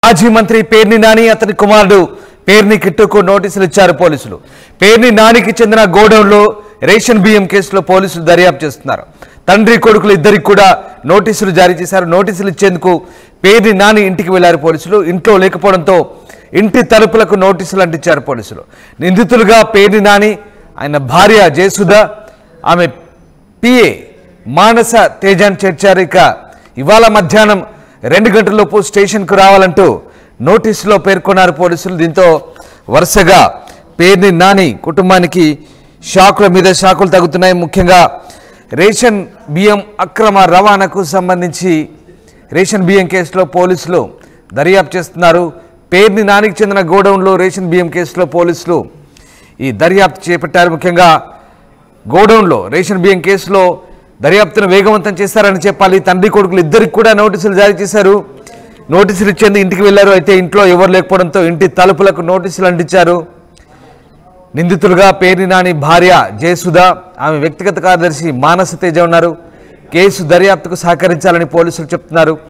మాజీ మంత్రి పేర్ని నాని అతని కుమారుడు పేర్ని కిట్టుకు నోటీసులు ఇచ్చారు పోలీసులు. పేర్ని నానికి చెందిన గోడౌన్లో రేషన్ బియ్యం కేసులో పోలీసులు దర్యాప్తు చేస్తున్నారు. తండ్రి కొడుకులు ఇద్దరికి కూడా నోటీసులు జారీ చేశారు. నోటీసులు ఇచ్చేందుకు పేర్ని నాని ఇంటికి వెళ్లారు పోలీసులు. ఇంట్లో లేకపోవడంతో ఇంటి తలుపులకు నోటీసులు అంటించారు పోలీసులు. నిందితులుగా పేర్ని నాని, ఆయన భార్య జయసుధ, ఆమె పిఏ మానస తేజాన్ని చేర్చారు. ఇక ఇవాళ మధ్యాహ్నం 2 గంటలలోపు స్టేషన్కు రావాలంటూ నోటీసులో పేర్కొన్నారు పోలీసులు. దీంతో వరుసగా పేర్ని నాని కుటుంబానికి షాకుల మీద షాకులు తగ్గుతున్నాయి. ముఖ్యంగా రేషన్ బియ్యం అక్రమ రవాణాకు సంబంధించి రేషన్ బియ్యం కేసులో పోలీసులు దర్యాప్తు చేస్తున్నారు. పేర్ని నానికి చెందిన గోడౌన్లో రేషన్ బియ్యం కేసులో పోలీసులు ఈ దర్యాప్తు చేపట్టారు. ముఖ్యంగా గోడౌన్లో రేషన్ బియ్యం కేసులో దర్యాప్తును వేగవంతం చేశారని చెప్పాలి. తండ్రి కొడుకులు ఇద్దరికి కూడా నోటీసులు జారీ చేశారు. నోటీసులు ఇచ్చేందుకు ఇంటికి వెళ్లారు. అయితే ఇంట్లో ఎవరు లేకపోవడంతో ఇంటి తలుపులకు నోటీసులు అంటించారు. నిందితులుగా పేర్ని నాని భార్య జయసుధ, ఆమె వ్యక్తిగత కార్యదర్శి మానస తేజ ఉన్నారు. కేసు దర్యాప్తుకు సహకరించాలని పోలీసులు చెప్తున్నారు.